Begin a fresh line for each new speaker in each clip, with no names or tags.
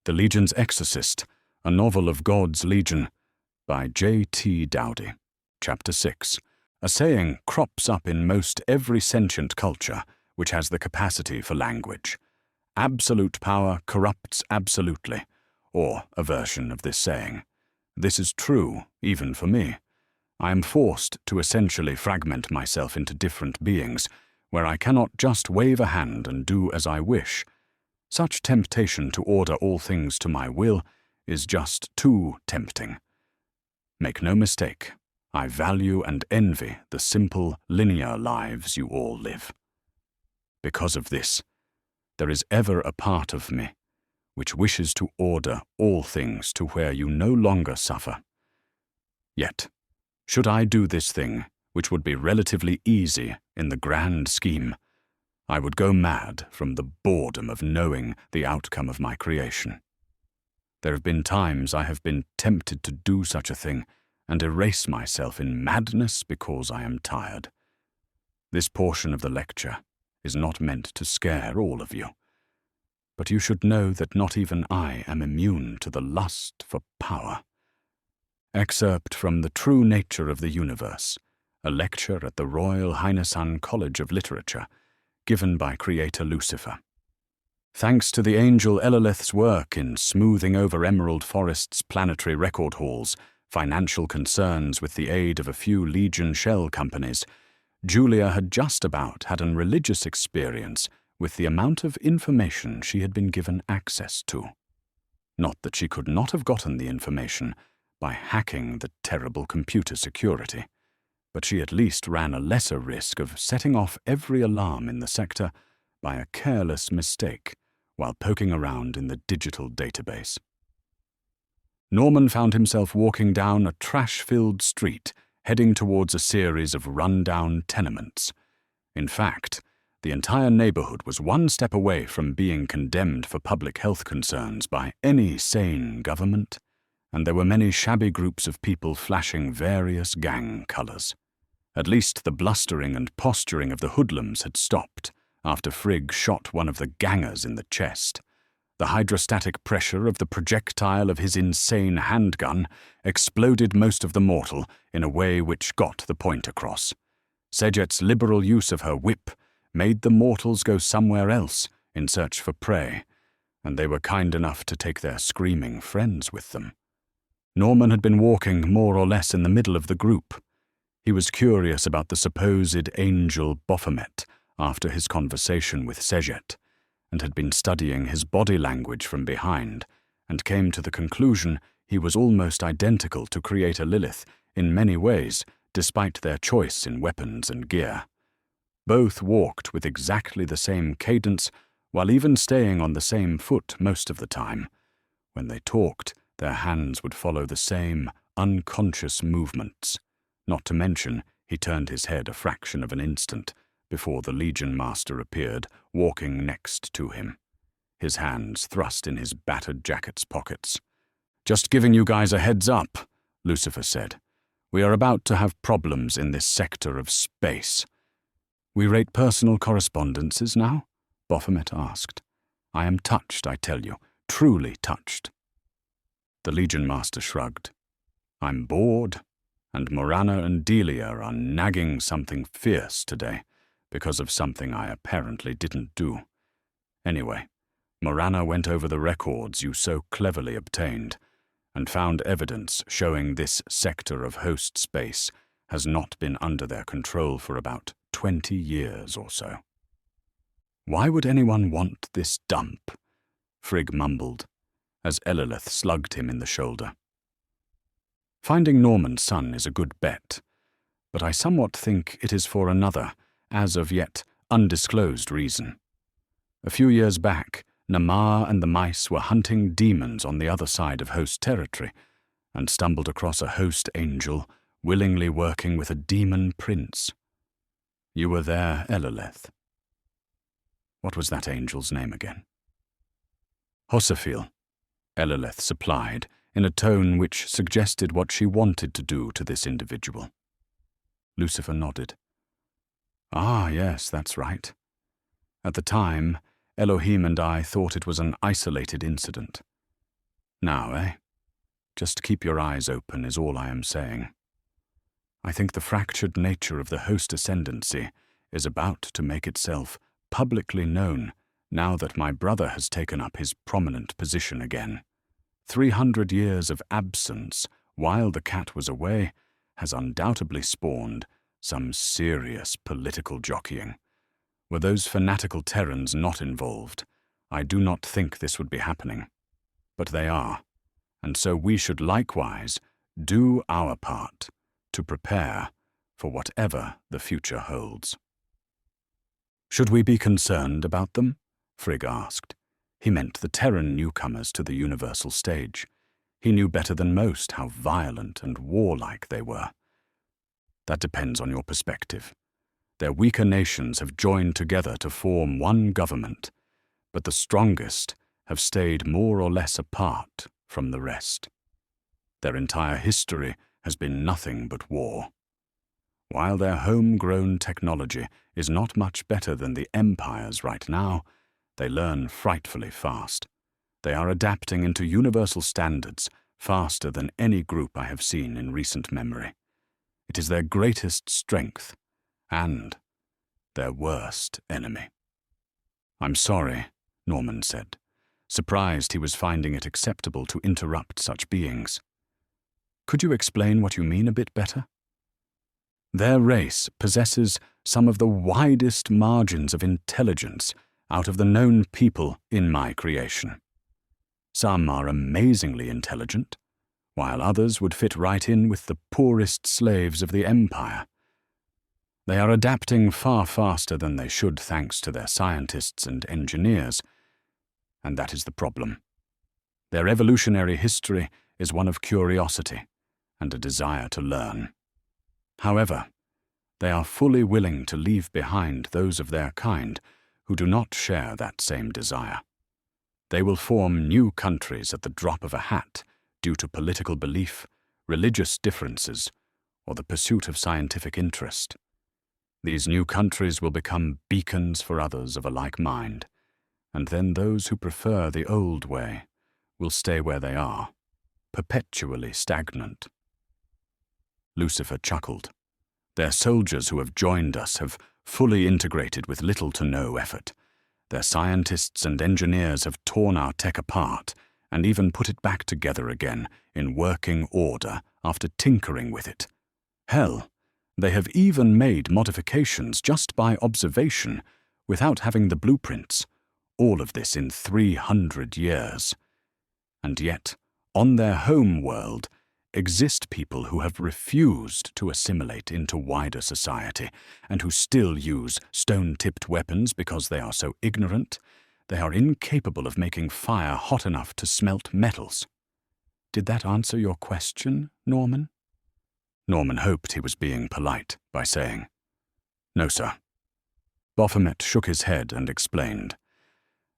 The Legion's Exorcist, a novel of God's Legion, by J.T. Dowdy. Chapter 6. A saying crops up in most every sentient culture which has the capacity for language. Absolute power corrupts absolutely, or a version of this saying. This is true, even for me. I am forced to essentially fragment myself into different beings, where I cannot just wave a hand and do as I wish. Such temptation to order all things to my will is just too tempting. Make no mistake, I value and envy the simple, linear lives you all live. Because of this, there is ever a part of me which wishes to order all things to where you no longer suffer. Yet, should I do this thing, which would be relatively easy in the grand scheme, I would go mad from the boredom of knowing the outcome of my creation. There have been times I have been tempted to do such a thing and erase myself in madness because I am tired. This portion of the lecture is not meant to scare all of you, but you should know that not even I am immune to the lust for power. Excerpt from The True Nature of the Universe, a lecture at the Royal Heinesan College of Literature, given by Creator Lucifer. Thanks to the angel Eloleth's work in smoothing over Emerald Forest's planetary record halls, financial concerns with the aid of a few Legion shell companies, Julia had just about had an religious experience with the amount of information she had been given access to. Not that she could not have gotten the information by hacking the terrible computer security, but she at least ran a lesser risk of setting off every alarm in the sector by a careless mistake while poking around in the digital database. Norman found himself walking down a trash-filled street, heading towards a series of run-down tenements. In fact, the entire neighborhood was one step away from being condemned for public health concerns by any sane government, and there were many shabby groups of people flashing various gang colors. At least the blustering and posturing of the hoodlums had stopped after Frigg shot one of the gangers in the chest. The hydrostatic pressure of the projectile of his insane handgun exploded most of the mortal in a way which got the point across. Sejet's liberal use of her whip made the mortals go somewhere else in search for prey, and they were kind enough to take their screaming friends with them. Norman had been walking more or less in the middle of the group. He was curious about the supposed angel Baphomet after his conversation with Sejet, and had been studying his body language from behind, and came to the conclusion he was almost identical to Creator Lilith in many ways, despite their choice in weapons and gear. Both walked with exactly the same cadence, while even staying on the same foot most of the time. When they talked, their hands would follow the same unconscious movements. Not to mention, he turned his head a fraction of an instant before the Legion Master appeared, walking next to him, his hands thrust in his battered jacket's pockets. "Just giving you guys a heads up," Lucifer said. "We are about to have problems in this sector of space." "We rate personal correspondences now?" Baphomet asked. "I am touched, I tell you, truly touched." The Legion Master shrugged. "I'm bored, and Morana and Delia are nagging something fierce today because of something I apparently didn't do. Anyway, Morana went over the records you so cleverly obtained and found evidence showing this sector of host space has not been under their control for about 20 years or so." "Why would anyone want this dump?" Frigg mumbled, as Eloleth slugged him in the shoulder. "Finding Norman's son is a good bet, but I somewhat think it is for another, as of yet undisclosed reason. A few years back, Namar and the mice were hunting demons on the other side of host territory, and stumbled across a host angel willingly working with a demon prince. You were there, Eloleth. What was that angel's name again?" "Hosaphil," Eloleth supplied, in a tone which suggested what she wanted to do to this individual. Lucifer nodded. "Ah, yes, that's right. At the time, Elohim and I thought it was an isolated incident. Now, eh? Just keep your eyes open is all I am saying. I think the fractured nature of the Host Ascendency is about to make itself publicly known now that my brother has taken up his prominent position again. 300 years of absence while the cat was away has undoubtedly spawned some serious political jockeying. Were those fanatical Terrans not involved, I do not think this would be happening. But they are, and so we should likewise do our part to prepare for whatever the future holds. Should we be concerned about them? Frigg asked. He meant the Terran newcomers to the universal stage. He knew better than most how violent and warlike they were. That depends on your perspective. Their weaker nations have joined together to form one government, but the strongest have stayed more or less apart from the rest. Their entire history has been nothing but war. While their homegrown technology is not much better than the Empire's right now, they learn frightfully fast. They are adapting into universal standards faster than any group I have seen in recent memory. It is their greatest strength and their worst enemy. I'm sorry, Norman said, surprised he was finding it acceptable to interrupt such beings. Could you explain what you mean a bit better? Their race possesses some of the widest margins of intelligence out of the known people in my creation. Some are amazingly intelligent, while others would fit right in with the poorest slaves of the Empire. They are adapting far faster than they should thanks to their scientists and engineers, and that is the problem. Their evolutionary history is one of curiosity and a desire to learn. However, they are fully willing to leave behind those of their kind who do not share that same desire. They will form new countries at the drop of a hat due to political belief, religious differences, or the pursuit of scientific interest. These new countries will become beacons for others of a like mind, and then those who prefer the old way will stay where they are, perpetually stagnant. Lucifer chuckled. Their soldiers who have joined us have fully integrated with little to no effort. Their scientists and engineers have torn our tech apart and even put it back together again in working order after tinkering with it. Hell, they have even made modifications just by observation without having the blueprints. All of this in 300 years. And yet, on their home world, exist people who have refused to assimilate into wider society and who still use stone-tipped weapons because they are so ignorant. They are incapable of making fire hot enough to smelt metals. Did that answer your question, Norman? Norman hoped he was being polite by saying, "No, sir." Baphomet shook his head and explained.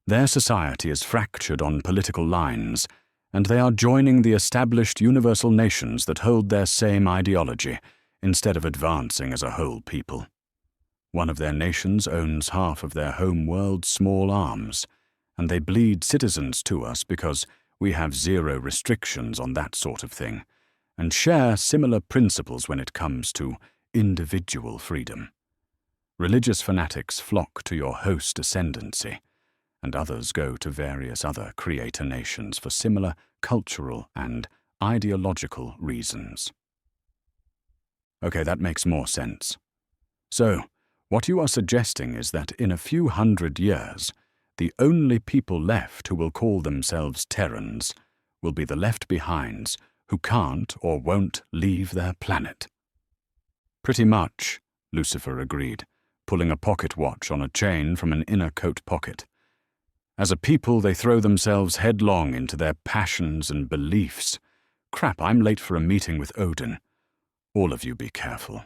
Their society is fractured on political lines, and they are joining the established universal nations that hold their same ideology, instead of advancing as a whole people. One of their nations owns half of their home world's small arms, and they bleed citizens to us because we have zero restrictions on that sort of thing, and share similar principles when it comes to individual freedom. Religious fanatics flock to your Host Ascendency, and others go to various other creator nations for similar cultural and ideological reasons. Okay, that makes more sense. So, what you are suggesting is that in a few hundred years, the only people left who will call themselves Terrans will be the left-behinds who can't or won't leave their planet. Pretty much, Lucifer agreed, pulling a pocket watch on a chain from an inner coat pocket. As a people, they throw themselves headlong into their passions and beliefs. Crap, I'm late for a meeting with Odin. All of you be careful.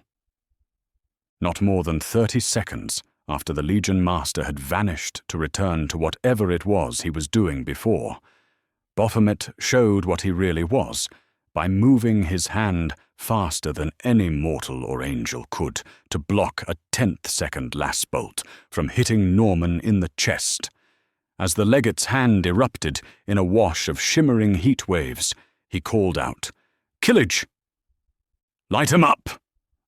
Not more than 30 seconds after the Legion Master had vanished to return to whatever it was he was doing before, Baphomet showed what he really was by moving his hand faster than any mortal or angel could to block a 10th second last bolt from hitting Norman in the chest. As the legate's hand erupted in a wash of shimmering heat waves, he called out, "Killage!" "Light 'em up!"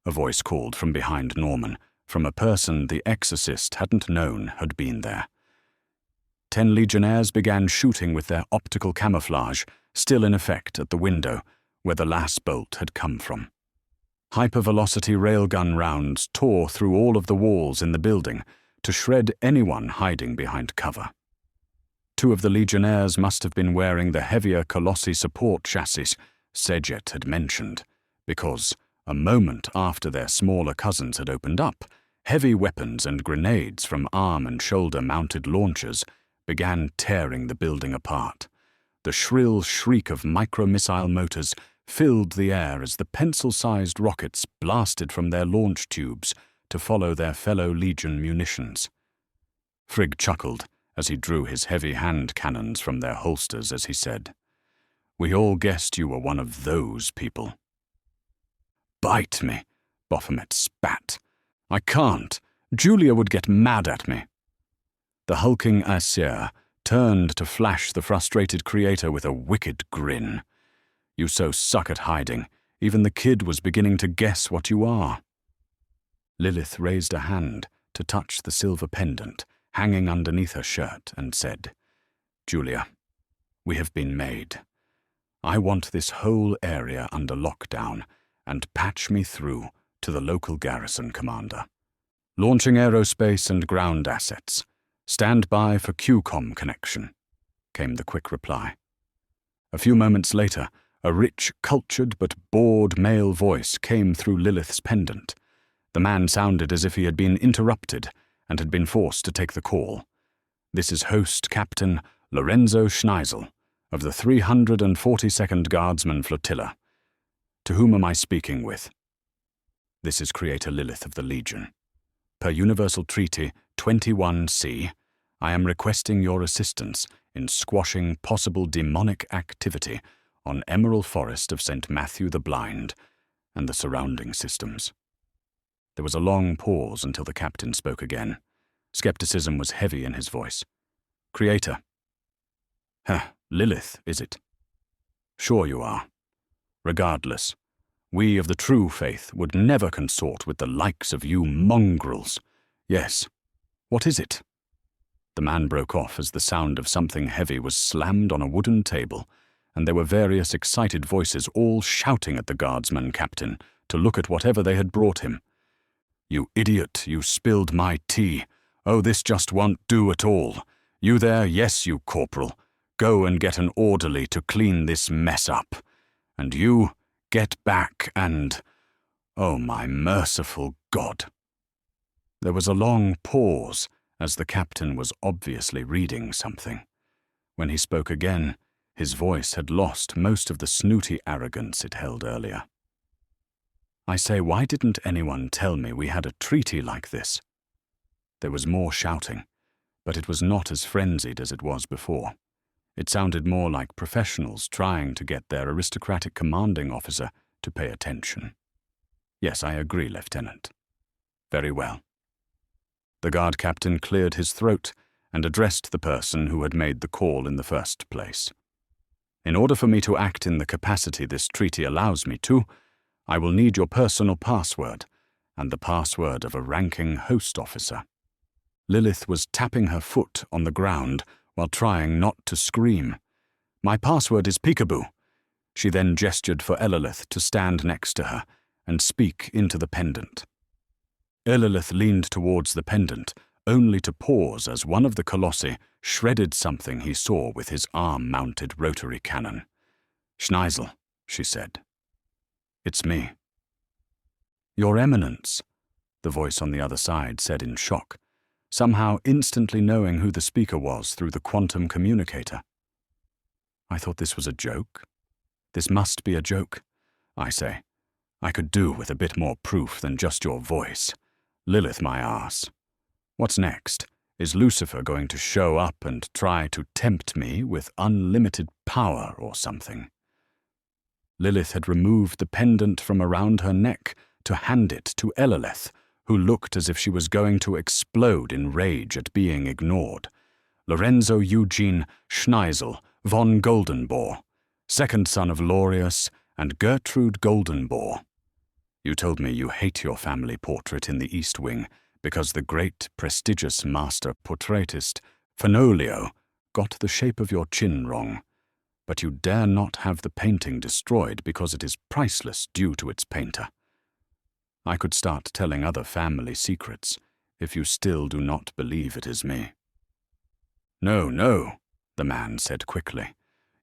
a voice called from behind Norman, from a person the exorcist hadn't known had been there. 10 legionnaires began shooting with their optical camouflage, still in effect at the window, where the last bolt had come from. Hypervelocity railgun rounds tore through all of the walls in the building to shred anyone hiding behind cover. 2 of the legionnaires must have been wearing the heavier Colossi support chassis Sejet had mentioned, because, a moment after their smaller cousins had opened up, heavy weapons and grenades from arm and shoulder-mounted launchers began tearing the building apart. The shrill shriek of micro-missile motors filled the air as the pencil-sized rockets blasted from their launch tubes to follow their fellow Legion munitions. Frigg chuckled as he drew his heavy hand cannons from their holsters as he said, "We all guessed you were one of those people." "Bite me," Baphomet spat. "I can't. Julia would get mad at me." The hulking Aesir turned to flash the frustrated creator with a wicked grin. "You so suck at hiding, even the kid was beginning to guess what you are." Lilith raised a hand to touch the silver pendant hanging underneath her shirt and said, "Julia, we have been made. I want this whole area under lockdown and patch me through to the local garrison commander. Launching aerospace and ground assets. Stand by for QCOM connection," came the quick reply. A few moments later, a rich, cultured but bored male voice came through Lilith's pendant. The man sounded as if he had been interrupted and had been forced to take the call. "This is Host Captain Lorenzo Schneisel of the 342nd Guardsman Flotilla. To whom am I speaking with?" "This is Creator Lilith of the Legion. Per Universal Treaty 21C, I am requesting your assistance in squashing possible demonic activity on Emerald Forest of St. Matthew the Blind and the surrounding systems." There was a long pause until the captain spoke again. Skepticism was heavy in his voice. "Creator." Lilith, is it?" "Sure you are. Regardless, we of the true faith would never consort with the likes of you mongrels. Yes. What is it?" The man broke off as the sound of something heavy was slammed on a wooden table, and there were various excited voices all shouting at the guardsman captain to look at whatever they had brought him. "You idiot, you spilled my tea. Oh, this just won't do at all. You there, yes, you corporal. Go and get an orderly to clean this mess up. And you, get back and... Oh, my merciful God." There was a long pause as the captain was obviously reading something. When he spoke again, his voice had lost most of the snooty arrogance it held earlier. "I say, why didn't anyone tell me we had a treaty like this?" There was more shouting, but it was not as frenzied as it was before. It sounded more like professionals trying to get their aristocratic commanding officer to pay attention. "Yes, I agree, Lieutenant." "Very well." The guard captain cleared his throat and addressed the person who had made the call in the first place. "In order for me to act in the capacity this treaty allows me to, I will need your personal password and the password of a ranking host officer." Lilith was tapping her foot on the ground while trying not to scream. "My password is peekaboo." She then gestured for Elilith to stand next to her and speak into the pendant. Elilith leaned towards the pendant, only to pause as one of the Colossi shredded something he saw with his arm-mounted rotary cannon. "Schneisel," she said. "It's me." "Your Eminence," the voice on the other side said in shock, somehow instantly knowing who the speaker was through the quantum communicator. "I thought this was a joke. This must be a joke. I say, I could do with a bit more proof than just your voice. Lilith, my arse. What's next? Is Lucifer going to show up and try to tempt me with unlimited power or something?" Lilith had removed the pendant from around her neck to hand it to Elilith, who looked as if she was going to explode in rage at being ignored. Lorenzo Eugene Schneisel von Goldenbohr, second son of Laureus and Gertrude Goldenbohr. You told me you hate your family portrait in the East Wing because the great, prestigious master portraitist, Fenolio, got the shape of your chin wrong, but you dare not have the painting destroyed because it is priceless due to its painter. I could start telling other family secrets if you still do not believe it is me. No, no, the man said quickly.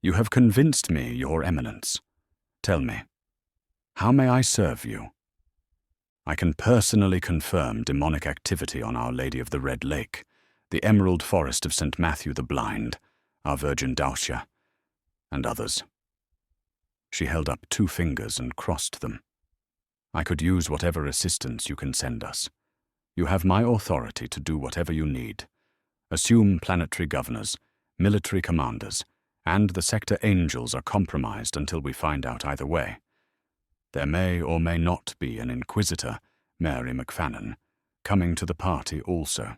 You have convinced me, Your Eminence. Tell me, how may I serve you? I can personally confirm demonic activity on Our Lady of the Red Lake, the Emerald Forest of St. Matthew the Blind, our Virgin Dausia, and others. She held up 2 fingers and crossed them. I could use whatever assistance you can send us. You have my authority to do whatever you need. Assume planetary governors, military commanders, and the sector angels are compromised until we find out either way. There may or may not be an inquisitor, Mary McFannon, coming to the party also.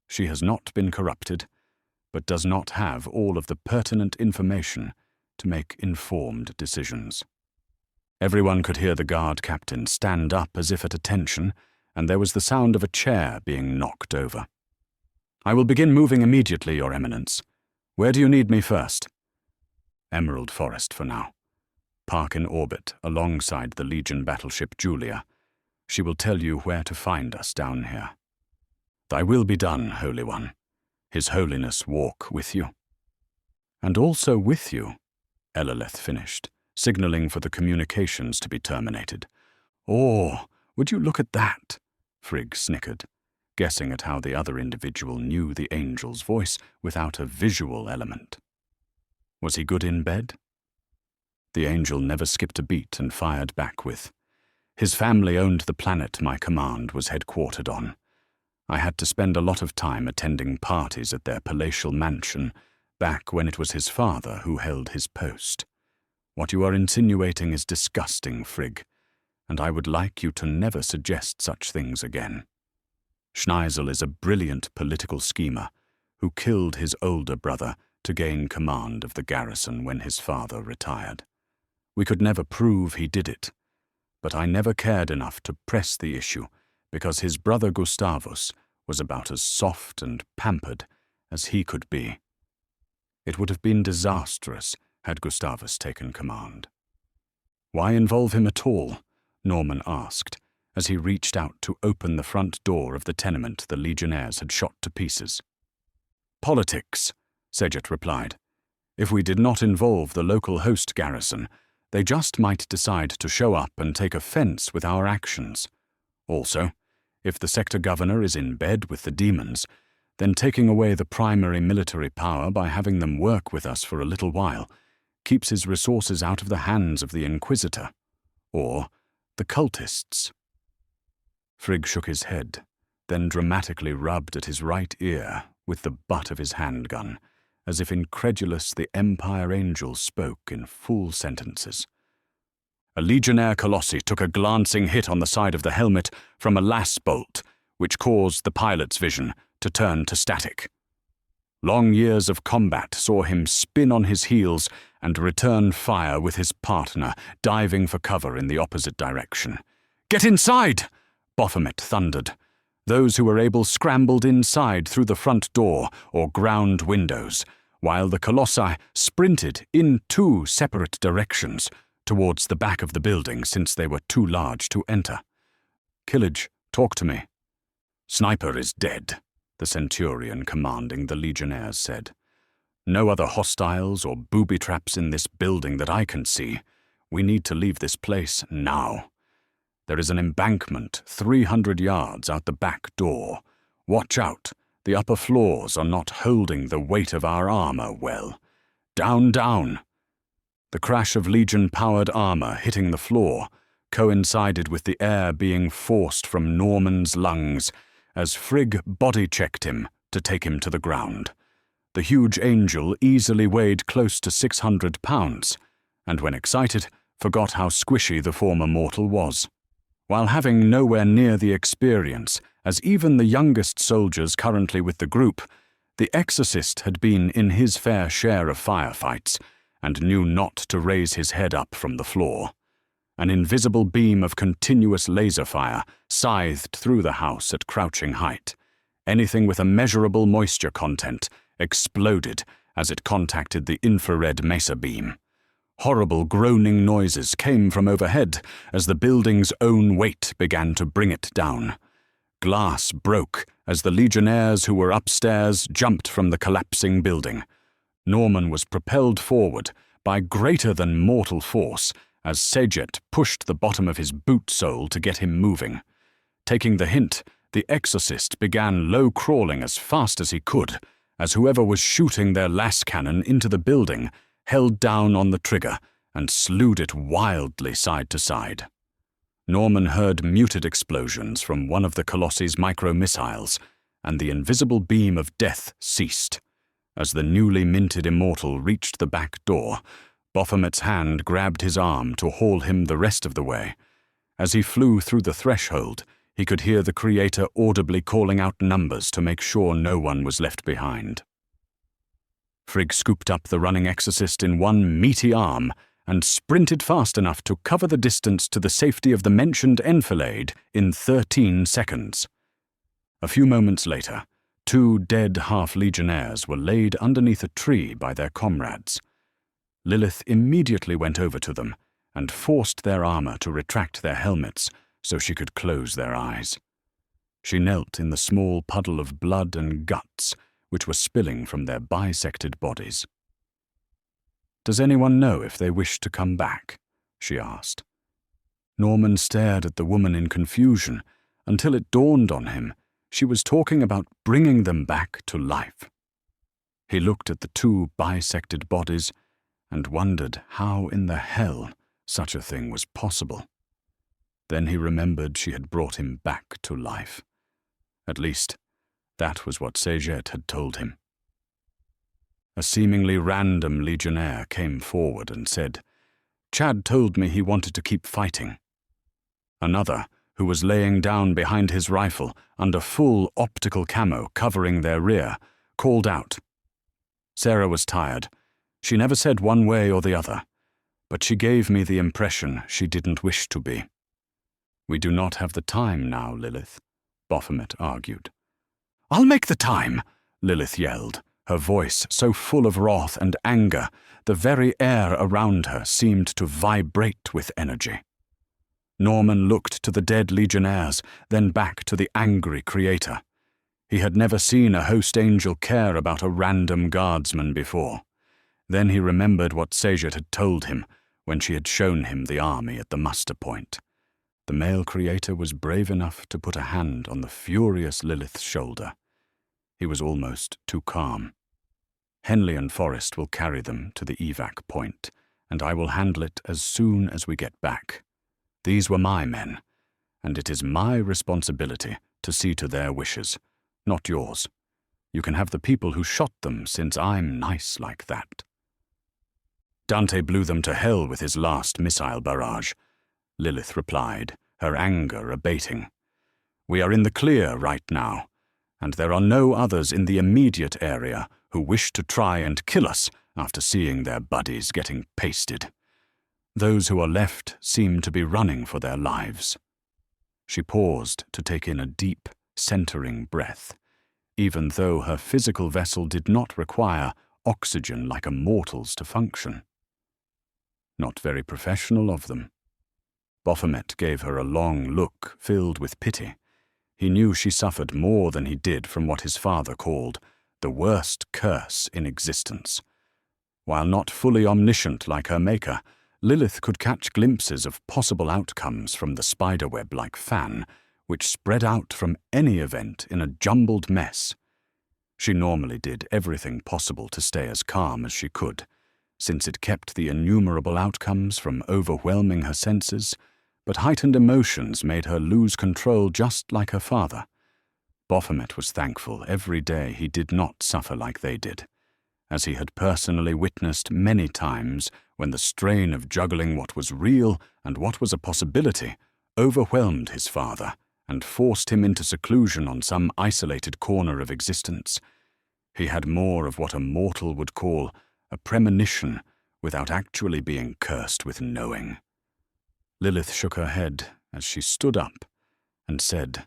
She has not been corrupted, but does not have all of the pertinent information to make informed decisions. Everyone could hear the guard captain stand up as if at attention, and there was the sound of a chair being knocked over. I will begin moving immediately, Your Eminence. Where do you need me first? Emerald Forest for now. Park in orbit alongside the Legion battleship Julia. She will tell you where to find us down here. Thy will be done, Holy One. His Holiness walk with you. And also with you, Elaleth finished, signaling for the communications to be terminated. Oh, would you look at that? Frigg snickered, guessing at how the other individual knew the angel's voice without a visual element. Was he good in bed? The angel never skipped a beat and fired back with, his family owned the planet my command was headquartered on. I had to spend a lot of time attending parties at their palatial mansion back when it was his father who held his post. What you are insinuating is disgusting, Frigg, and I would like you to never suggest such things again. Schneisel is a brilliant political schemer who killed his older brother to gain command of the garrison when his father retired. We could never prove he did it, but I never cared enough to press the issue because his brother Gustavus was about as soft and pampered as he could be. It would have been disastrous had Gustavus taken command. Why involve him at all? Norman asked, as he reached out to open the front door of the tenement the legionnaires had shot to pieces. Politics, Sejet replied. If we did not involve the local host garrison, they just might decide to show up and take offense with our actions. Also, if the sector governor is in bed with the demons, then taking away the primary military power by having them work with us for a little while keeps his resources out of the hands of the Inquisitor, or the cultists. Frigg shook his head, then dramatically rubbed at his right ear with the butt of his handgun, as if incredulous the Empire Angel spoke in full sentences. A legionnaire colossi took a glancing hit on the side of the helmet from a lass bolt, which caused the pilot's vision to turn to static. Long years of combat saw him spin on his heels and return fire with his partner, diving for cover in the opposite direction. "Get inside!" Baphomet thundered. Those who were able scrambled inside through the front door or ground windows, while the colossi sprinted in 2 separate directions towards the back of the building since they were too large to enter. "Killage, talk to me." "Sniper is dead," the centurion commanding the legionnaires said. "No other hostiles or booby traps in this building that I can see. We need to leave this place now. There is an embankment 300 yards out the back door. Watch out, the upper floors are not holding the weight of our armor well. Down, down." The crash of Legion-powered armor hitting the floor coincided with the air being forced from Norman's lungs as Frigg body-checked him to take him to the ground. The huge angel easily weighed close to 600 pounds, and when excited, forgot how squishy the former mortal was. While having nowhere near the experience as even the youngest soldiers currently with the group, The exorcist had been in his fair share of firefights and knew not to raise his head up from the floor. An invisible beam of continuous laser fire scythed through the house at crouching height. Anything with a measurable moisture content exploded as it contacted the infrared mesa beam. Horrible groaning noises came from overhead as the building's own weight began to bring it down. Glass broke as the legionnaires who were upstairs jumped from the collapsing building. Norman was propelled forward by greater than mortal force as Sejet pushed the bottom of his boot sole to get him moving. Taking the hint, the exorcist began low crawling as fast as he could, as whoever was shooting their las cannon into the building held down on the trigger and slewed it wildly side to side. Norman heard muted explosions from one of the Colosse's micro-missiles, and the invisible beam of death ceased. As the newly minted immortal reached the back door, Baphomet's hand grabbed his arm to haul him the rest of the way. As he flew through the threshold, he could hear the Creator audibly calling out numbers to make sure no one was left behind. Frigg scooped up the running exorcist in one meaty arm and sprinted fast enough to cover the distance to the safety of the mentioned enfilade in 13 seconds. A few moments later, 2 dead half-legionnaires were laid underneath a tree by their comrades. Lilith immediately went over to them and forced their armor to retract their helmets so she could close their eyes. She knelt in the small puddle of blood and guts which were spilling from their bisected bodies. "Does anyone know if they wish to come back?" she asked. Norman stared at the woman in confusion until it dawned on him she was talking about bringing them back to life. He looked at the 2 bisected bodies and wondered how in the hell such a thing was possible. Then he remembered she had brought him back to life. At least, that was what Sejet had told him. A seemingly random legionnaire came forward and said, "Chad told me he wanted to keep fighting." Another, who was laying down behind his rifle under full optical camo covering their rear, called out. Sarah was tired. She never said one way or the other, but she gave me the impression she didn't wish to be. "We do not have the time now, Lilith," Baphomet argued. "I'll make the time," Lilith yelled, her voice so full of wrath and anger the very air around her seemed to vibrate with energy. Norman looked to the dead legionnaires, then back to the angry Creator. He had never seen a host angel care about a random guardsman before. Then he remembered what Sejet had told him when she had shown him the army at the muster point. The male Creator was brave enough to put a hand on the furious Lilith's shoulder. He was almost too calm. "Henley and Forrest will carry them to the evac point, and I will handle it as soon as we get back. These were my men, and it is my responsibility to see to their wishes, not yours. You can have the people who shot them, since I'm nice like that." "Dante blew them to hell with his last missile barrage," Lilith replied, her anger abating. "We are in the clear right now, and there are no others in the immediate area who wish to try and kill us after seeing their buddies getting pasted. Those who are left seem to be running for their lives." She paused to take in a deep, centering breath, even though her physical vessel did not require oxygen like a mortal's to function. Not very professional of them. Baphomet gave her a long look filled with pity. He knew she suffered more than he did from what his father called the worst curse in existence. While not fully omniscient like her maker, Lilith could catch glimpses of possible outcomes from the spiderweb-like fan, which spread out from any event in a jumbled mess. She normally did everything possible to stay as calm as she could, since it kept the innumerable outcomes from overwhelming her senses, but heightened emotions made her lose control just like her father. Baphomet was thankful every day he did not suffer like they did, as he had personally witnessed many times when the strain of juggling what was real and what was a possibility overwhelmed his father and forced him into seclusion on some isolated corner of existence. He had more of what a mortal would call a premonition without actually being cursed with knowing. Lilith shook her head as she stood up and said,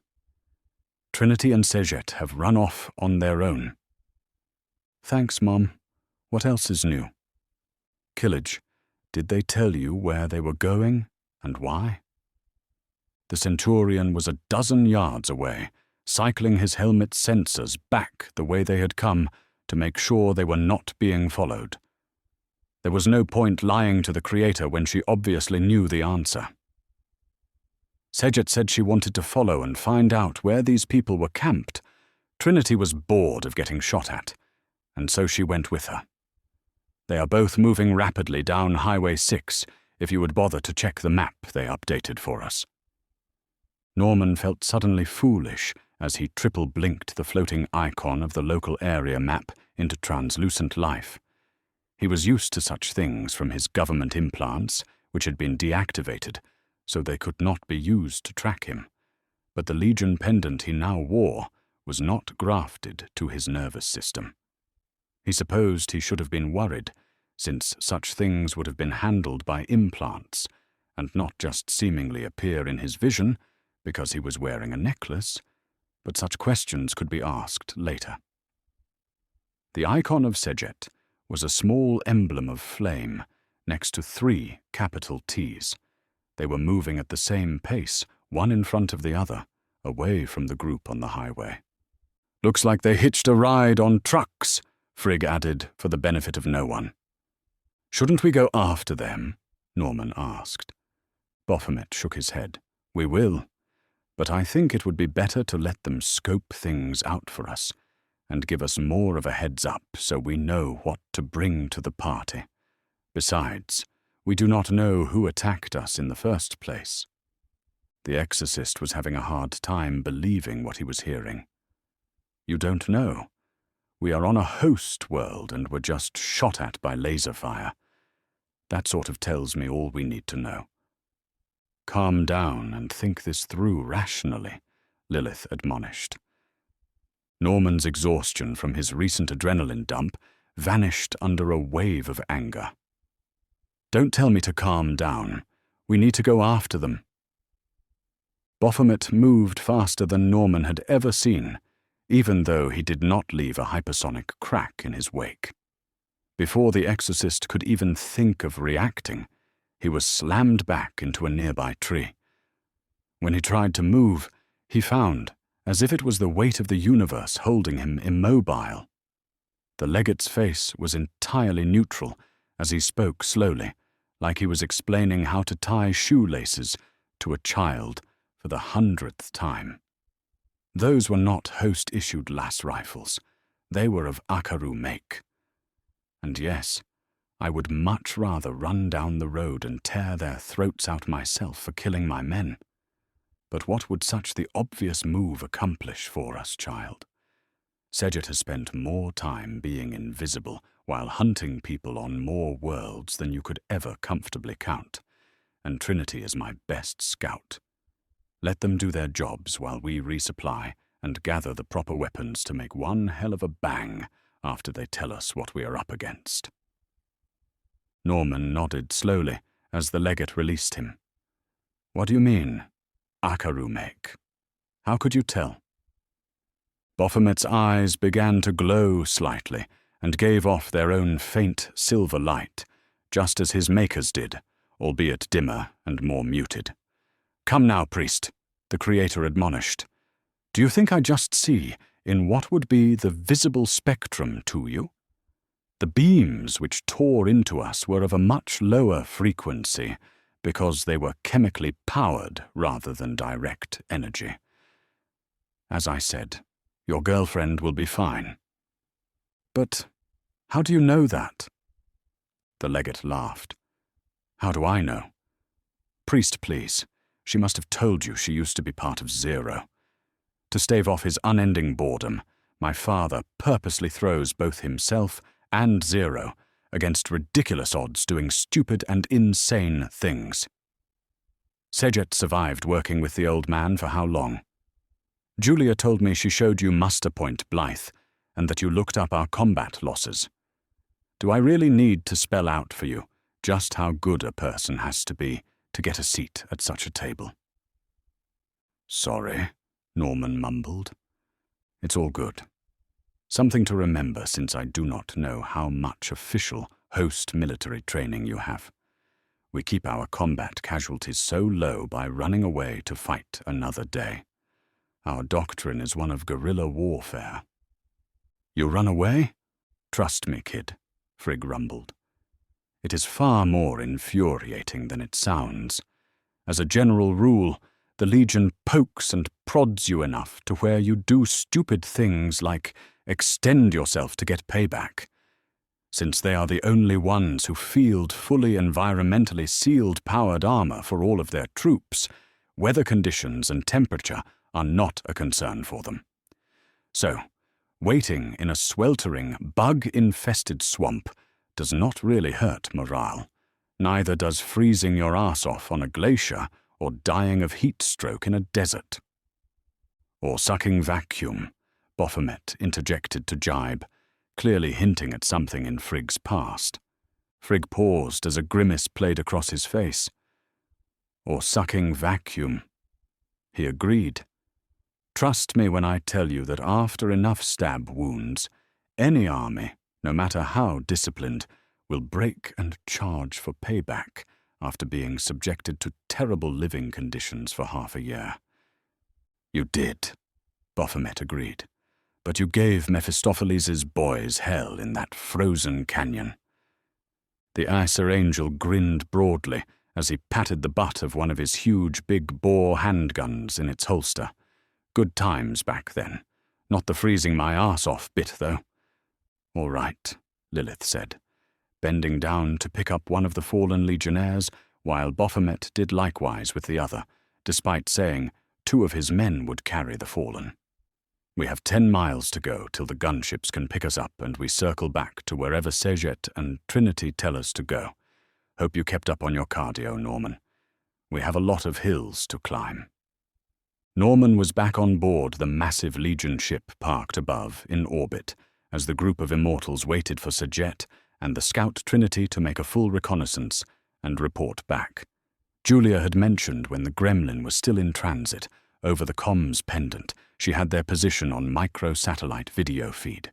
"Trinity and Sejet have run off on their own." "Thanks, Mom. What else is new?" "Killage, did they tell you where they were going and why?" The Centurion was a dozen yards away, cycling his helmet's sensors back the way they had come to make sure they were not being followed. There was no point lying to the Creator when she obviously knew the answer. Sejet said she wanted to follow and find out where these people were camped. Trinity was bored of getting shot at, and so she went with her. They are both moving rapidly down Highway 6, if you would bother to check the map they updated for us. Norman felt suddenly foolish as he triple-blinked the floating icon of the local area map into translucent life. He was used to such things from his government implants, which had been deactivated, so they could not be used to track him. But the Legion pendant he now wore was not grafted to his nervous system. He supposed he should have been worried, since such things would have been handled by implants, and not just seemingly appear in his vision because he was wearing a necklace, but such questions could be asked later. The icon of Sejet was a small emblem of flame next to 3 capital T's. They were moving at the same pace, one in front of the other, away from the group on the highway. "Looks like they hitched a ride on trucks," Frigg added for the benefit of no one. "Shouldn't we go after them?" Norman asked. Baphomet shook his head. "We will, but I think it would be better to let them scope things out for us and give us more of a heads-up so we know what to bring to the party. Besides, we do not know who attacked us in the first place." The Exorcist was having a hard time believing what he was hearing. "You don't know? We are on a host world and were just shot at by laser fire. That sort of tells me all we need to know." "Calm down and think this through rationally," Lilith admonished. Norman's exhaustion from his recent adrenaline dump vanished under a wave of anger. "Don't tell me to calm down. We need to go after them." Baphomet moved faster than Norman had ever seen, even though he did not leave a hypersonic crack in his wake. Before the Exorcist could even think of reacting, he was slammed back into a nearby tree. When he tried to move, he found, as if it was the weight of the universe holding him immobile. The legate's face was entirely neutral as he spoke slowly, like he was explaining how to tie shoelaces to a child for the 100th time. Those were not host-issued lass rifles. They were of Akaru make. And yes, I would much rather run down the road and tear their throats out myself for killing my men. But what would such the obvious move accomplish for us, child? Sejet has spent more time being invisible while hunting people on more worlds than you could ever comfortably count, and Trinity is my best scout. Let them do their jobs while we resupply and gather the proper weapons to make one hell of a bang after they tell us what we are up against. Norman nodded slowly as the legate released him. "What do you mean, Akaru make? How could you tell?" Baphomet's eyes began to glow slightly and gave off their own faint silver light, just as his maker's did, albeit dimmer and more muted. "Come now, priest," the Creator admonished. "Do you think I just see in what would be the visible spectrum to you? The beams which tore into us were of a much lower frequency because they were chemically powered rather than direct energy. As I said, your girlfriend will be fine." "But how do you know that?" The legate laughed. "How do I know? Priest, please. She must have told you she used to be part of Zero. To stave off his unending boredom, my father purposely throws both himself and Zero against ridiculous odds doing stupid and insane things." "Sejet survived working with the old man for how long?" "Julia told me she showed you Muster Point, Blythe, and that you looked up our combat losses. Do I really need to spell out for you just how good a person has to be to get a seat at such a table?" "Sorry," Norman mumbled. "It's all good. Something to remember, since I do not know how much official host military training you have. We keep our combat casualties so low by running away to fight another day. Our doctrine is one of guerrilla warfare." "You run away? Trust me, kid," Frigg rumbled. "It is far more infuriating than it sounds. As a general rule, the Legion pokes and prods you enough to where you do stupid things like extend yourself to get payback. Since they are the only ones who field fully environmentally sealed powered armor for all of their troops, weather conditions and temperature are not a concern for them. So, waiting in a sweltering, bug-infested swamp does not really hurt morale. Neither does freezing your ass off on a glacier or dying of heat stroke in a desert." "Or sucking vacuum," Baphomet interjected to jibe, clearly hinting at something in Frigg's past. Frigg paused as a grimace played across his face. "Or sucking vacuum." He agreed. "Trust me when I tell you that after enough stab wounds, any army, no matter how disciplined, will break and charge for payback after being subjected to terrible living conditions for half a year." "You did," Baphomet agreed. "But you gave Mephistopheles' boys hell in that frozen canyon." The Acer Angel grinned broadly as he patted the butt of one of his huge big-bore handguns in its holster. Good times back then. Not the freezing my ass off bit, though. "All right," Lilith said, bending down to pick up one of the fallen legionnaires, while Baphomet did likewise with the other, despite saying 2 of his men would carry the fallen. "We have 10 miles to go till the gunships can pick us up and we circle back to wherever Sejet and Trinity tell us to go. Hope you kept up on your cardio, Norman. We have a lot of hills to climb." Norman was back on board the massive Legion ship parked above, in orbit, as the group of immortals waited for Sejet and the scout Trinity to make a full reconnaissance and report back. Julia had mentioned when the Gremlin was still in transit, over the comms pendant, she had their position on micro-satellite video feed.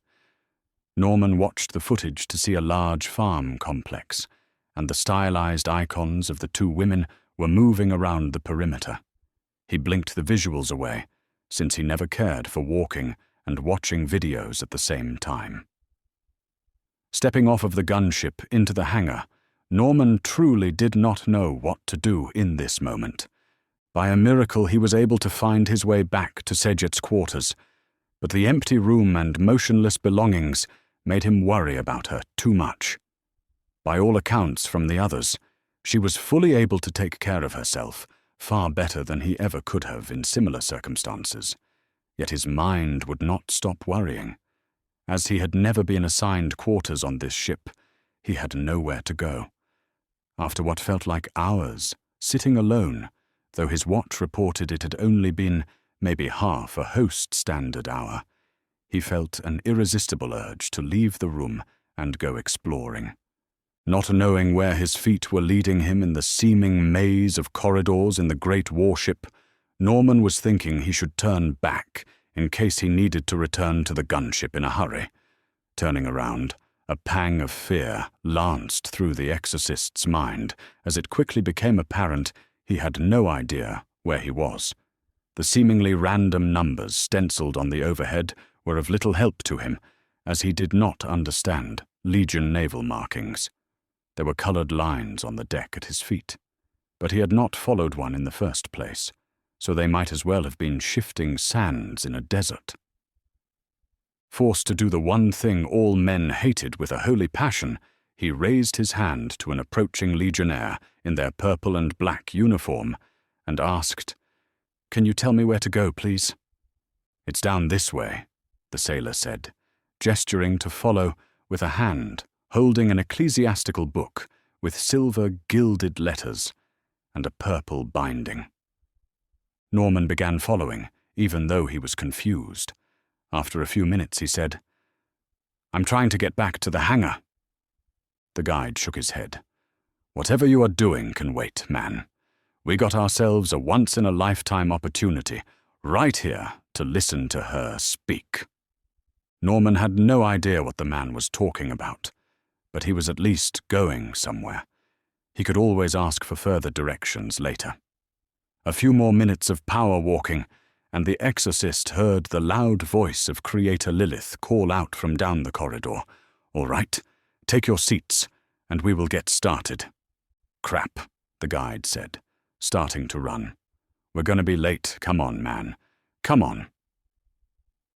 Norman watched the footage to see a large farm complex, and the stylized icons of the 2 women were moving around the perimeter. He blinked the visuals away, since he never cared for walking and watching videos at the same time. Stepping off of the gunship into the hangar, Norman truly did not know what to do in this moment. By a miracle he was able to find his way back to Sejet's quarters, but the empty room and motionless belongings made him worry about her too much. By all accounts from the others, she was fully able to take care of herself, far better than he ever could have in similar circumstances. Yet his mind would not stop worrying. As he had never been assigned quarters on this ship, he had nowhere to go. After what felt like hours, sitting alone, though his watch reported it had only been maybe half a host standard hour, he felt an irresistible urge to leave the room and go exploring. Not knowing where his feet were leading him in the seeming maze of corridors in the great warship, Norman was thinking he should turn back in case he needed to return to the gunship in a hurry. Turning around, a pang of fear lanced through the exorcist's mind as it quickly became apparent he had no idea where he was. The seemingly random numbers stenciled on the overhead were of little help to him, as he did not understand Legion naval markings. There were colored lines on the deck at his feet, but he had not followed one in the first place, so they might as well have been shifting sands in a desert. Forced to do the one thing all men hated with a holy passion, he raised his hand to an approaching legionnaire in their purple and black uniform and asked, "Can you tell me where to go, please?" "It's down this way," the sailor said, gesturing to follow with a hand holding an ecclesiastical book with silver gilded letters and a purple binding. Norman began following, even though he was confused. After a few minutes he said, I'm trying to get back to the hangar. The guide shook his head. Whatever you are doing can wait, man. We got ourselves a once-in-a-lifetime opportunity, right here, to listen to her speak. Norman had no idea what the man was talking about, but he was at least going somewhere. He could always ask for further directions later. A few more minutes of power walking, and the exorcist heard the loud voice of Creator Lilith call out from down the corridor. All right, take your seats, and we will get started. Crap, the guide said, starting to run. We're going to be late. Come on, man. Come on.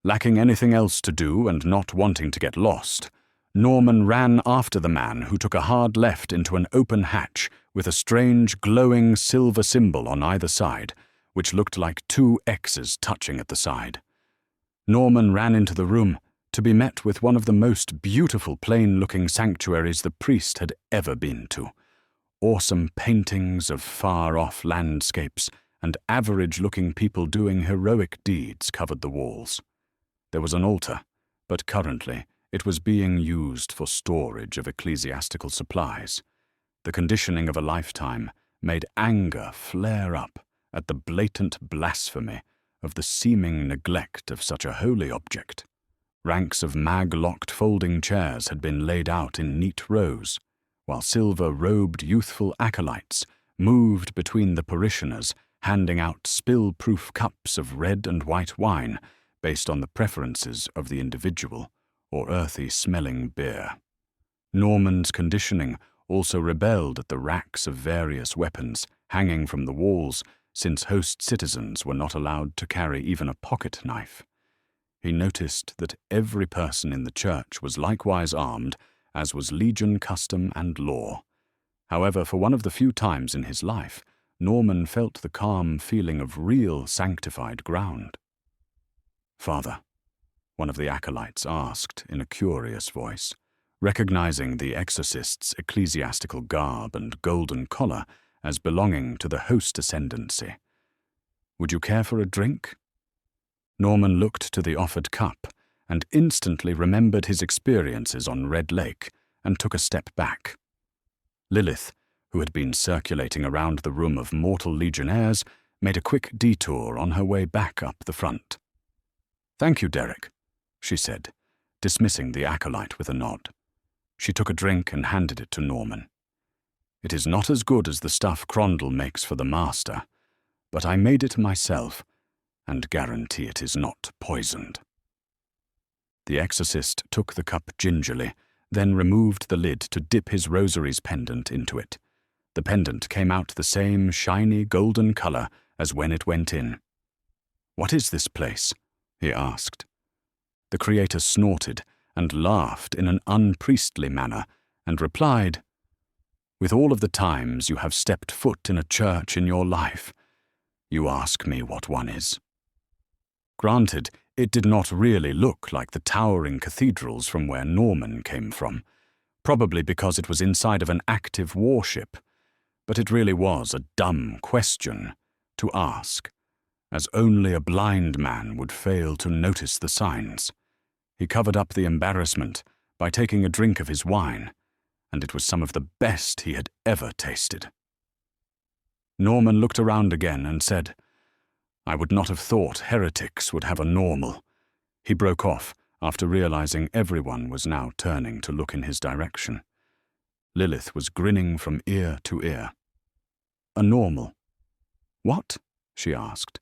Lacking anything else to do and not wanting to get lost, Norman ran after the man, who took a hard left into an open hatch with a strange glowing silver symbol on either side, which looked like two X's touching at the side. Norman ran into the room to be met with one of the most beautiful plain-looking sanctuaries the priest had ever been to. Awesome paintings of far-off landscapes and average-looking people doing heroic deeds covered the walls. There was an altar, but currently it was being used for storage of ecclesiastical supplies. The conditioning of a lifetime made anger flare up at the blatant blasphemy of the seeming neglect of such a holy object. Ranks of mag-locked folding chairs had been laid out in neat rows, while silver-robed youthful acolytes moved between the parishioners, handing out spill-proof cups of red and white wine based on the preferences of the individual, or earthy-smelling beer. Norman's conditioning also rebelled at the racks of various weapons hanging from the walls, since host citizens were not allowed to carry even a pocket knife. He noticed that every person in the church was likewise armed, as was legion custom and law. However, for one of the few times in his life, Norman felt the calm feeling of real sanctified ground. "Father," one of the acolytes asked in a curious voice, recognizing the exorcist's ecclesiastical garb and golden collar as belonging to the Host Ascendency. "Would you care for a drink?" Norman looked to the offered cup and instantly remembered his experiences on Red Lake and took a step back. Lilith, who had been circulating around the room of mortal legionnaires, made a quick detour on her way back up the front. "Thank you, Derek," she said, dismissing the acolyte with a nod. She took a drink and handed it to Norman. "It is not as good as the stuff Crondall makes for the master, but I made it myself, and guarantee it is not poisoned." The exorcist took the cup gingerly, then removed the lid to dip his rosaries pendant into it. The pendant came out the same shiny golden color as when it went in. "What is this place?" he asked. The Creator snorted and laughed in an unpriestly manner and replied, "With all of the times you have stepped foot in a church in your life, you ask me what one is." Granted, it did not really look like the towering cathedrals from where Norman came from, probably because it was inside of an active warship, but it really was a dumb question to ask, as only a blind man would fail to notice the signs. He covered up the embarrassment by taking a drink of his wine, and it was some of the best he had ever tasted. Norman looked around again and said, "I would not have thought heretics would have a normal." He broke off after realizing everyone was now turning to look in his direction. Lilith was grinning from ear to ear. "A normal? What?" she asked.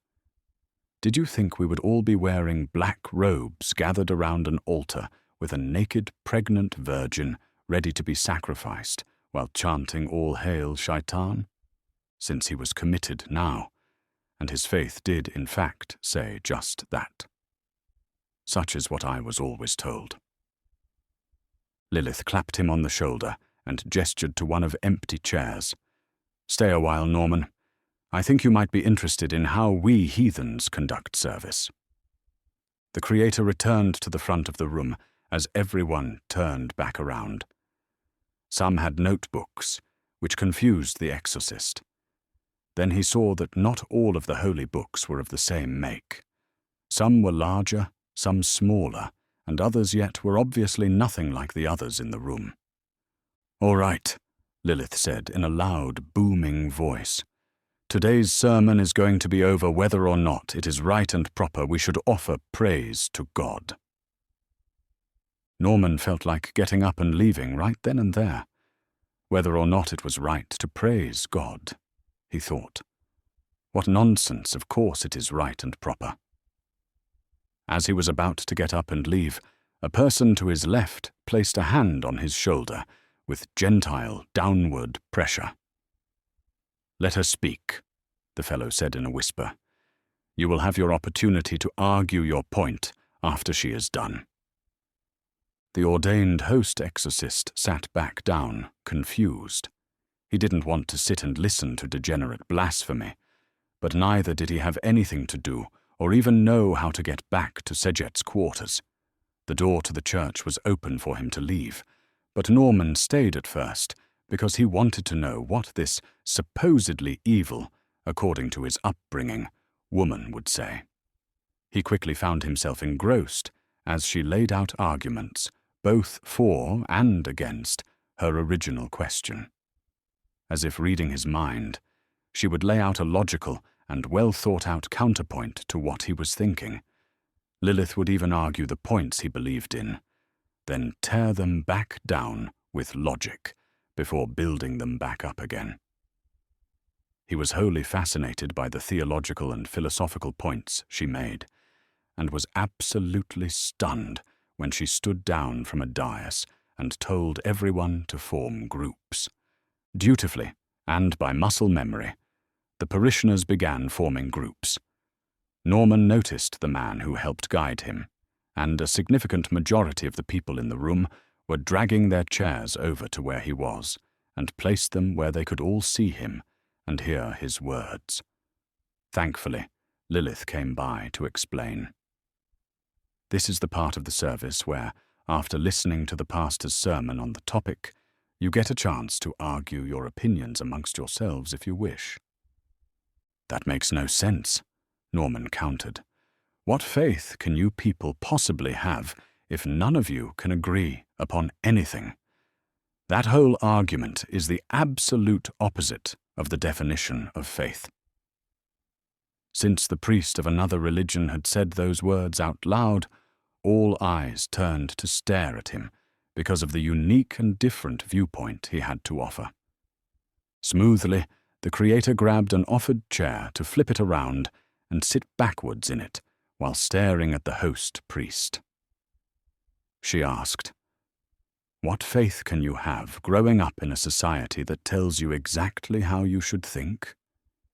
"Did you think we would all be wearing black robes gathered around an altar with a naked, pregnant virgin ready to be sacrificed while chanting All Hail Shaitan?" Since he was committed now, and his faith did, in fact, say just that. Such is what I was always told. Lilith clapped him on the shoulder and gestured to one of empty chairs. "Stay a while, Norman. I think you might be interested in how we heathens conduct service." The Creator returned to the front of the room as everyone turned back around. Some had notebooks, which confused the exorcist. Then he saw that not all of the holy books were of the same make. Some were larger, some smaller, and others yet were obviously nothing like the others in the room. "All right," Lilith said in a loud, booming voice. "Today's sermon is going to be over whether or not it is right and proper we should offer praise to God." Norman felt like getting up and leaving right then and there. Whether or not it was right to praise God, he thought. What nonsense, of course it is right and proper. As he was about to get up and leave, a person to his left placed a hand on his shoulder with Gentile downward pressure. "Let her speak," the fellow said in a whisper. "You will have your opportunity to argue your point after she is done." The ordained host exorcist sat back down, confused. He didn't want to sit and listen to degenerate blasphemy, but neither did he have anything to do or even know how to get back to Sejet's quarters. The door to the church was open for him to leave, but Norman stayed at first because he wanted to know what this supposedly evil, according to his upbringing, woman would say. He quickly found himself engrossed as she laid out arguments, both for and against her original question. As if reading his mind, she would lay out a logical and well-thought-out counterpoint to what he was thinking. Lilith would even argue the points he believed in, then tear them back down with logic before building them back up again. He was wholly fascinated by the theological and philosophical points she made, and was absolutely stunned when she stood down from a dais and told everyone to form groups. Dutifully, and by muscle memory, the parishioners began forming groups. Norman noticed the man who helped guide him, and a significant majority of the people in the room were dragging their chairs over to where he was, and placed them where they could all see him and hear his words. Thankfully, Lilith came by to explain. This is the part of the service where, after listening to the pastor's sermon on the topic, you get a chance to argue your opinions amongst yourselves if you wish. "That makes no sense," Norman countered. "What faith can you people possibly have if none of you can agree upon anything? That whole argument is the absolute opposite of the definition of faith." Since the priest of another religion had said those words out loud, all eyes turned to stare at him because of the unique and different viewpoint he had to offer. Smoothly, the Creator grabbed an offered chair to flip it around and sit backwards in it while staring at the host priest. She asked, "What faith can you have growing up in a society that tells you exactly how you should think?"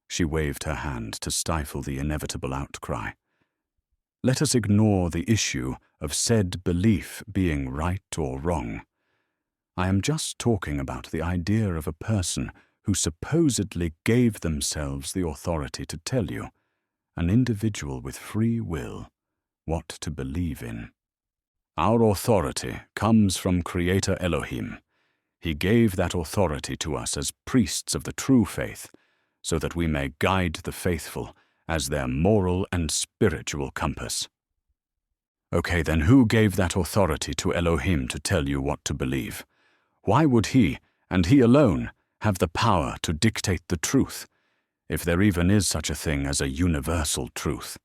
She waved her hand to stifle the inevitable outcry. "Let us ignore the issue of said belief being right or wrong. I am just talking about the idea of a person who supposedly gave themselves the authority to tell you, an individual with free will, what to believe in. Our authority comes from Creator Elohim. He gave that authority to us as priests of the true faith, so that we may guide the faithful as their moral and spiritual compass." Okay, then who gave that authority to Elohim to tell you what to believe? Why would he, and he alone, have the power to dictate the truth, if there even is such a thing as a universal truth?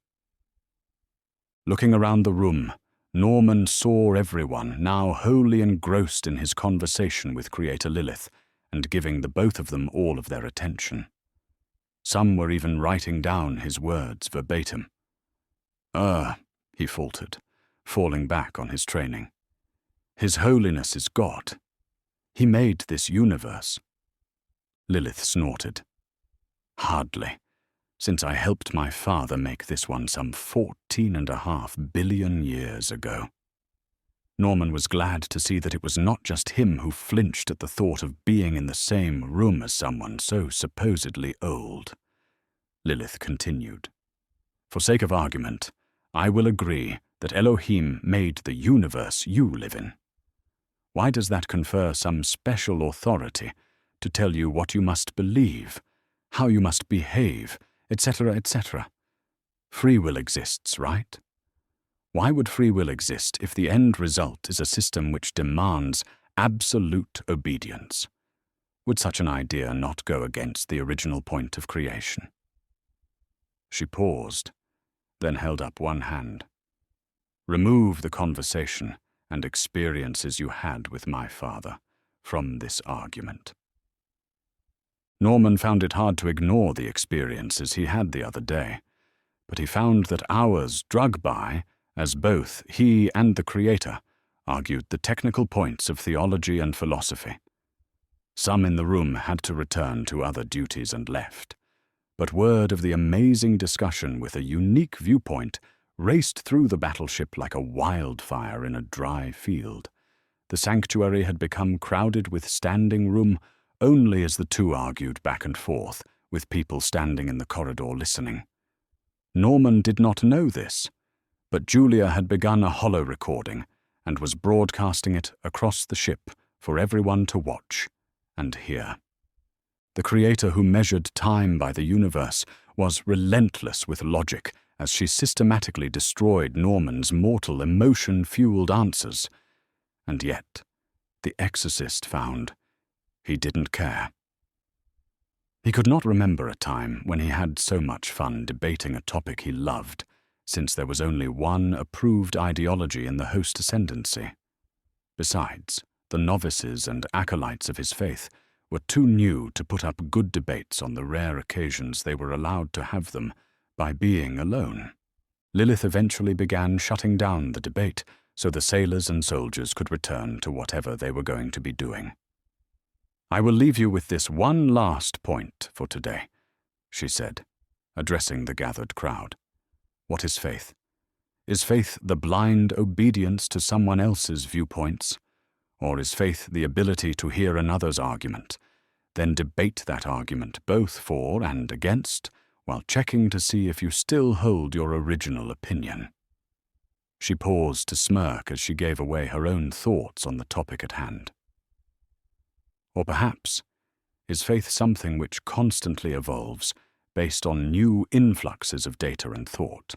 Looking around the room, Norman saw everyone now wholly engrossed in his conversation with Creator Lilith and giving the both of them all of their attention. Some were even writing down his words verbatim. He faltered, falling back on his training. "His holiness is God. He made this universe." Lilith snorted. "Hardly, since I helped my father make this one some 14.5 billion years ago." Norman was glad to see that it was not just him who flinched at the thought of being in the same room as someone so supposedly old. Lilith continued, "For sake of argument, I will agree that Elohim made the universe you live in. Why does that confer some special authority to tell you what you must believe, how you must behave, etc., etc.? Free will exists, right? Why would free will exist if the end result is a system which demands absolute obedience? Would such an idea not go against the original point of creation? She paused, then held up one hand. Remove the conversation and experiences you had with my father from this argument. Norman found it hard to ignore the experiences he had the other day, but he found that hours drug by as both he and the Creator argued the technical points of theology and philosophy. Some in the room had to return to other duties and left, but word of the amazing discussion with a unique viewpoint raced through the battleship like a wildfire in a dry field. The sanctuary had become crowded with standing room only as the two argued back and forth, with people standing in the corridor listening. Norman did not know this, but Julia had begun a holo recording and was broadcasting it across the ship for everyone to watch and hear. The Creator who measured time by the universe was relentless with logic as she systematically destroyed Norman's mortal emotion-fueled answers. And yet, the Exorcist found he didn't care. He could not remember a time when he had so much fun debating a topic he loved, since there was only one approved ideology in the Host Ascendency. Besides, the novices and acolytes of his faith were too new to put up good debates on the rare occasions they were allowed to have them by being alone. Lilith eventually began shutting down the debate so the sailors and soldiers could return to whatever they were going to be doing. "I will leave you with this one last point for today," she said, addressing the gathered crowd. "What is faith? Is faith the blind obedience to someone else's viewpoints? Or is faith the ability to hear another's argument, then debate that argument both for and against, while checking to see if you still hold your original opinion?" She paused to smirk as she gave away her own thoughts on the topic at hand. Or perhaps, is faith something which constantly evolves based on new influxes of data and thought?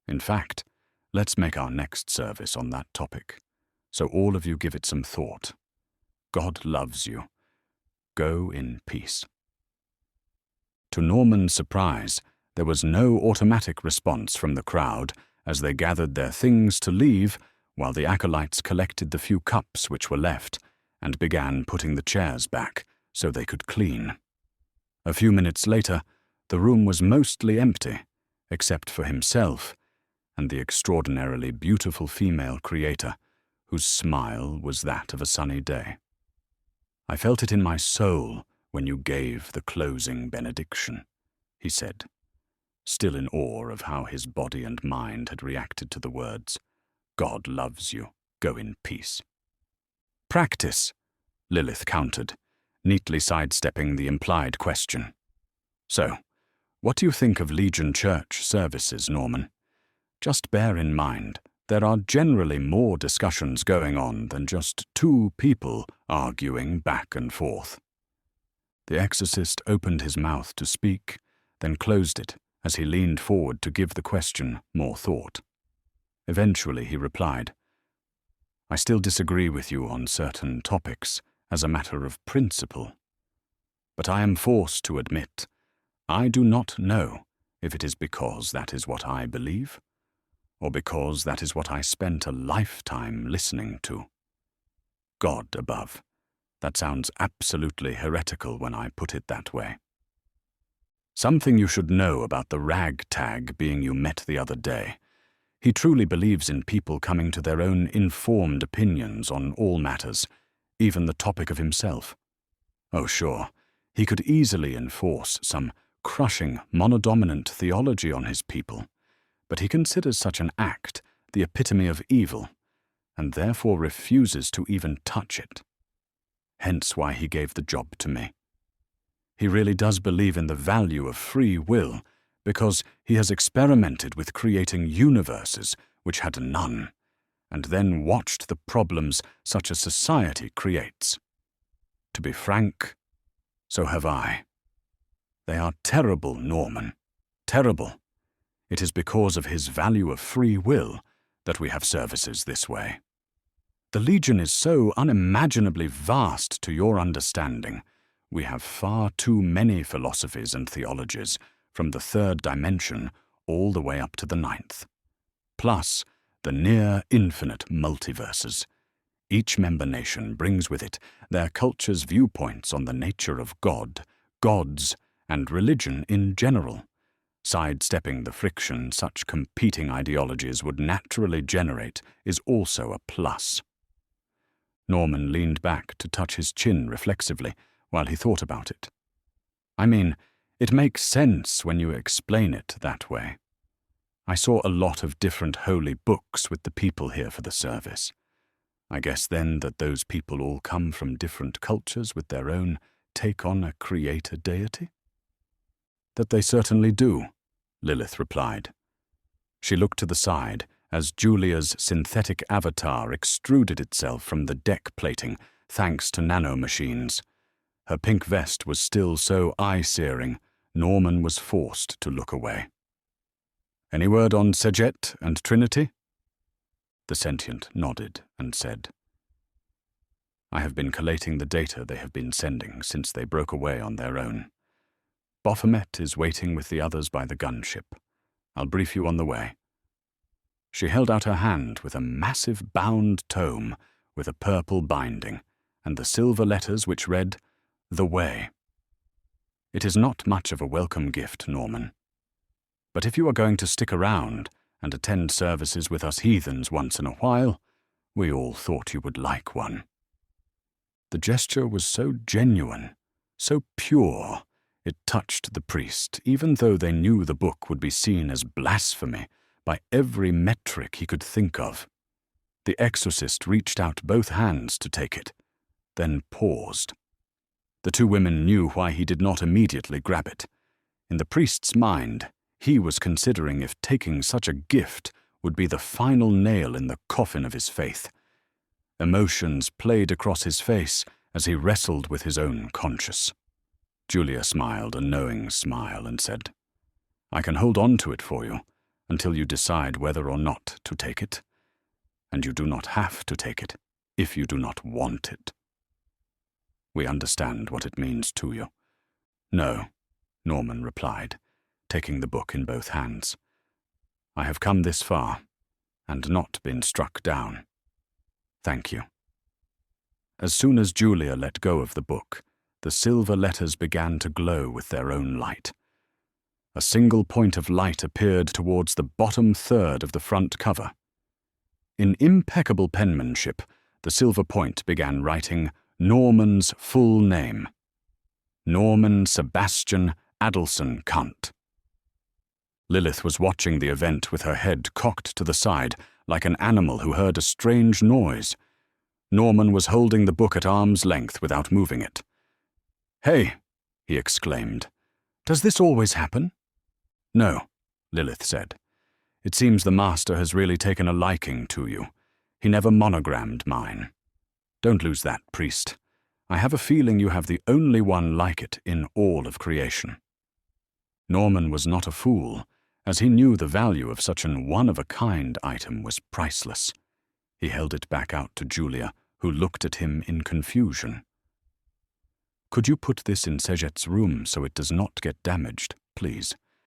In fact, let's make our next service on that topic, so all of you give it some thought. God loves you. Go in peace. To Norman's surprise, there was no automatic response from the crowd as they gathered their things to leave, while the acolytes collected the few cups which were left and began putting the chairs back so they could clean. A few minutes later, the room was mostly empty, except for himself and the extraordinarily beautiful female creator, whose smile was that of a sunny day. "I felt it in my soul when you gave the closing benediction," he said, still in awe of how his body and mind had reacted to the words, "God loves you, go in peace." "Practice," Lilith countered, neatly sidestepping the implied question. "So, what do you think of Legion Church services, Norman? Just bear in mind, there are generally more discussions going on than just two people arguing back and forth." The exorcist opened his mouth to speak, then closed it as he leaned forward to give the question more thought. Eventually he replied, "I still disagree with you on certain topics as a matter of principle. But I am forced to admit, I do not know if it is because that is what I believe, or because that is what I spent a lifetime listening to. God above. That sounds absolutely heretical when I put it that way. Something you should know about the ragtag being you met the other day. He truly believes in people coming to their own informed opinions on all matters, even the topic of himself. Oh, sure, he could easily enforce some crushing monodominant theology on his people, but he considers such an act the epitome of evil, and therefore refuses to even touch it. Hence why he gave the job to me. He really does believe in the value of free will, because he has experimented with creating universes which had none, and then watched the problems such a society creates. To be frank, so have I. They are terrible, Norman. Terrible. It is because of his value of free will that we have services this way. The Legion is so unimaginably vast to your understanding. We have far too many philosophies and theologies, from the third dimension all the way up to the ninth. Plus, the near infinite multiverses. Each member nation brings with it their culture's viewpoints on the nature of God, gods, and religion in general. Sidestepping the friction such competing ideologies would naturally generate is also a plus. Norman leaned back to touch his chin reflexively while he thought about it. I mean, it makes sense when you explain it that way. I saw a lot of different holy books with the people here for the service. I guess then that those people all come from different cultures with their own take on a creator deity? That they certainly do, Lilith replied. She looked to the side as Julia's synthetic avatar extruded itself from the deck plating thanks to nanomachines. Her pink vest was still so eye-searing, Norman was forced to look away. Any word on Sejet and Trinity? The sentient nodded and said, I have been collating the data they have been sending since they broke away on their own. Baphomet is waiting with the others by the gunship. I'll brief you on the way. She held out her hand with a massive bound tome with a purple binding and the silver letters which read, The Way. It is not much of a welcome gift, Norman. But if you are going to stick around and attend services with us heathens once in a while, we all thought you would like one. The gesture was so genuine, so pure, it touched the priest, even though they knew the book would be seen as blasphemy by every metric he could think of. The exorcist reached out both hands to take it, then paused. The two women knew why he did not immediately grab it. In the priest's mind, he was considering if taking such a gift would be the final nail in the coffin of his faith. Emotions played across his face as he wrestled with his own conscience. Julia smiled a knowing smile and said, I can hold on to it for you until you decide whether or not to take it. And you do not have to take it if you do not want it. We understand what it means to you. No, Norman replied, taking the book in both hands. I have come this far, and not been struck down. Thank you. As soon as Julia let go of the book, the silver letters began to glow with their own light. A single point of light appeared towards the bottom third of the front cover. In impeccable penmanship, the silver point began writing Norman's full name. Norman Sebastian Adelson Kant. Lilith was watching the event with her head cocked to the side, like an animal who heard a strange noise. Norman was holding the book at arm's length without moving it. Hey, he exclaimed. Does this always happen? No, Lilith said. It seems the master has really taken a liking to you. He never monogrammed mine. Don't lose that, priest. I have a feeling you have the only one like it in all of creation. Norman was not a fool, as he knew the value of such an one-of-a-kind item was priceless. He held it back out to Julia, who looked at him in confusion. Could you put this in Sejet's room so it does not get damaged, please?